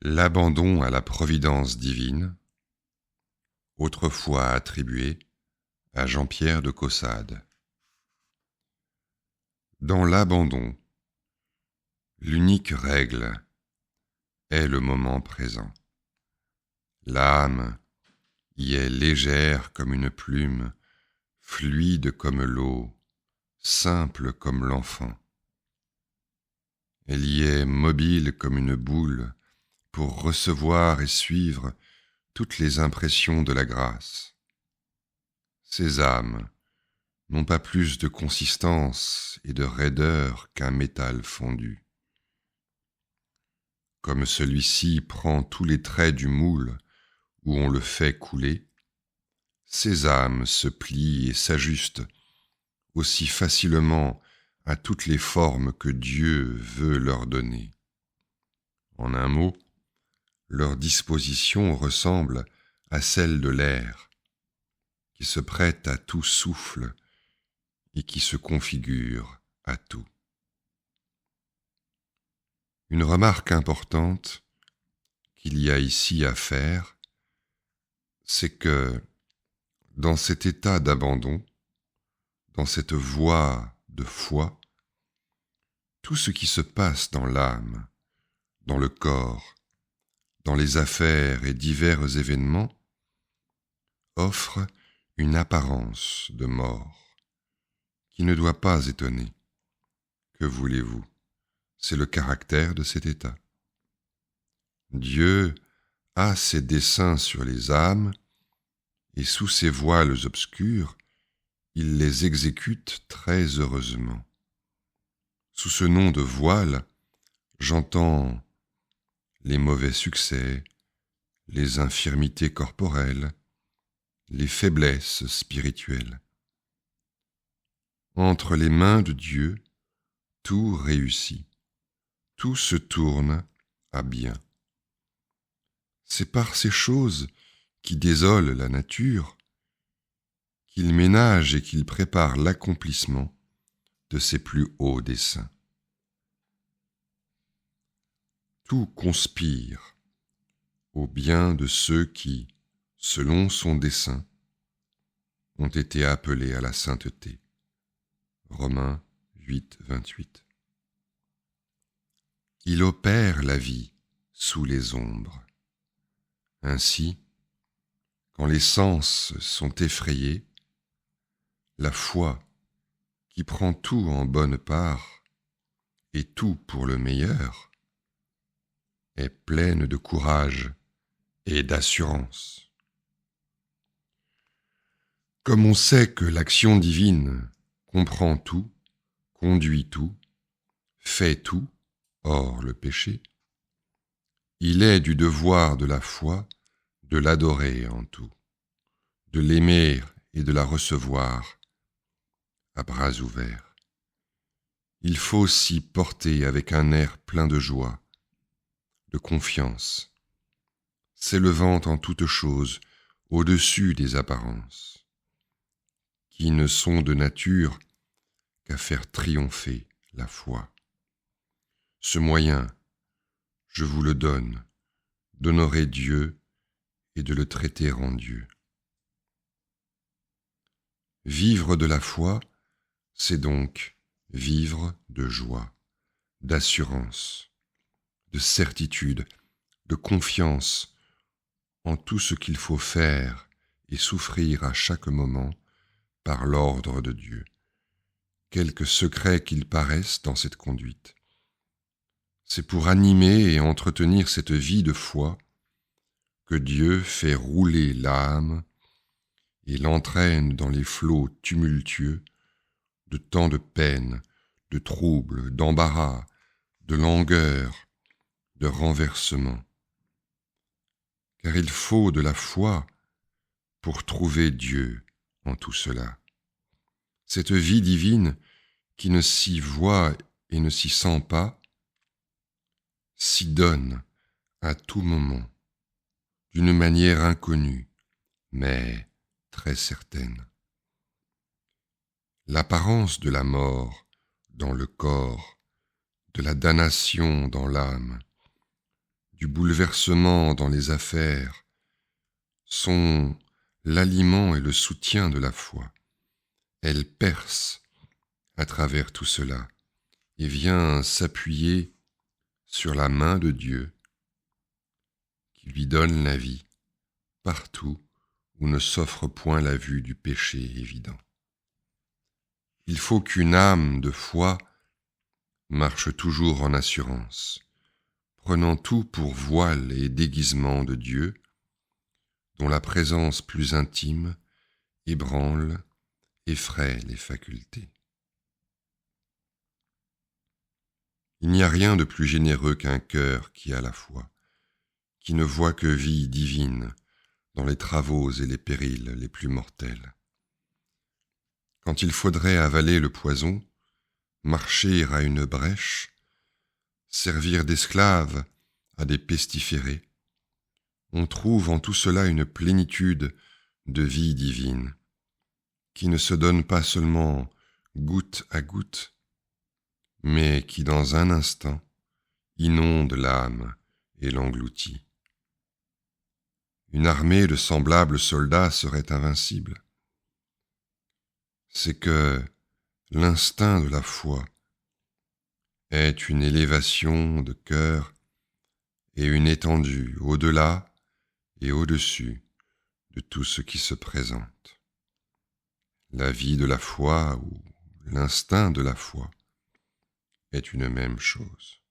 L'abandon à la providence divine, autrefois attribué à Jean-Pierre de Caussade. Dans l'abandon, l'unique règle est le moment présent. L'âme y est légère comme une plume, fluide comme l'eau, simple comme l'enfant. Elle y est mobile comme une boule pour recevoir et suivre toutes les impressions de la grâce. Ces âmes n'ont pas plus de consistance et de raideur qu'un métal fondu. Comme celui-ci prend tous les traits du moule où on le fait couler, ces âmes se plient et s'ajustent aussi facilement à toutes les formes que Dieu veut leur donner. En un mot, leur disposition ressemble à celle de l'air, qui se prête à tout souffle et qui se configure à tout. Une remarque importante qu'il y a ici à faire, c'est que dans cet état d'abandon, dans cette voie de foi, tout ce qui se passe dans l'âme, dans le corps, dans les affaires et divers événements, offre une apparence de mort qui ne doit pas étonner. Que voulez-vous? C'est le caractère de cet état. Dieu a ses desseins sur les âmes et sous ses voiles obscurs, il les exécute très heureusement. Sous ce nom de voile, j'entends les mauvais succès, les infirmités corporelles, les faiblesses spirituelles. Entre les mains de Dieu, tout réussit, tout se tourne à bien. C'est par ces choses qui désolent la nature qu'il ménage et qu'il prépare l'accomplissement de ses plus hauts desseins. Tout conspire au bien de ceux qui, selon son dessein, ont été appelés à la sainteté. Romains 8, 28. Il opère la vie sous les ombres. Ainsi, quand les sens sont effrayés, la foi, qui prend tout en bonne part, et tout pour le meilleur, est pleine de courage et d'assurance. Comme on sait que l'action divine comprend tout, conduit tout, fait tout, hors le péché, il est du devoir de la foi de l'adorer en tout, de l'aimer et de la recevoir à bras ouverts. Il faut s'y porter avec un air plein de joie, de confiance, s'élevant en toutes choses au-dessus des apparences, qui ne sont de nature qu'à faire triompher la foi. Ce moyen, je vous le donne, d'honorer Dieu et de le traiter en Dieu. Vivre de la foi, c'est donc vivre de joie, d'assurance, de certitude, de confiance en tout ce qu'il faut faire et souffrir à chaque moment par l'ordre de Dieu, quelque secret qu'il paraisse dans cette conduite. C'est pour animer et entretenir cette vie de foi que Dieu fait rouler l'âme et l'entraîne dans les flots tumultueux de tant de peines, de troubles, d'embarras, de langueurs, de renversements. Car il faut de la foi pour trouver Dieu en tout cela. Cette vie divine qui ne s'y voit et ne s'y sent pas, s'y donne à tout moment, d'une manière inconnue, mais très certaine. L'apparence de la mort dans le corps, de la damnation dans l'âme, du bouleversement dans les affaires, sont l'aliment et le soutien de la foi. Elle perce à travers tout cela et vient s'appuyer sur la main de Dieu qui lui donne la vie partout où ne s'offre point la vue du péché évident. Il faut qu'une âme de foi marche toujours en assurance, prenant tout pour voile et déguisement de Dieu, dont la présence plus intime ébranle, effraie les facultés. Il n'y a rien de plus généreux qu'un cœur qui a la foi, qui ne voit que vie divine dans les travaux et les périls les plus mortels. Quand il faudrait avaler le poison, marcher à une brèche, servir d'esclave à des pestiférés, on trouve en tout cela une plénitude de vie divine, qui ne se donne pas seulement goutte à goutte, mais qui dans un instant inonde l'âme et l'engloutit. Une armée de semblables soldats serait invincible. C'est que l'instinct de la foi est une élévation de cœur et une étendue au-delà et au-dessus de tout ce qui se présente. La vie de la foi ou l'instinct de la foi est une même chose.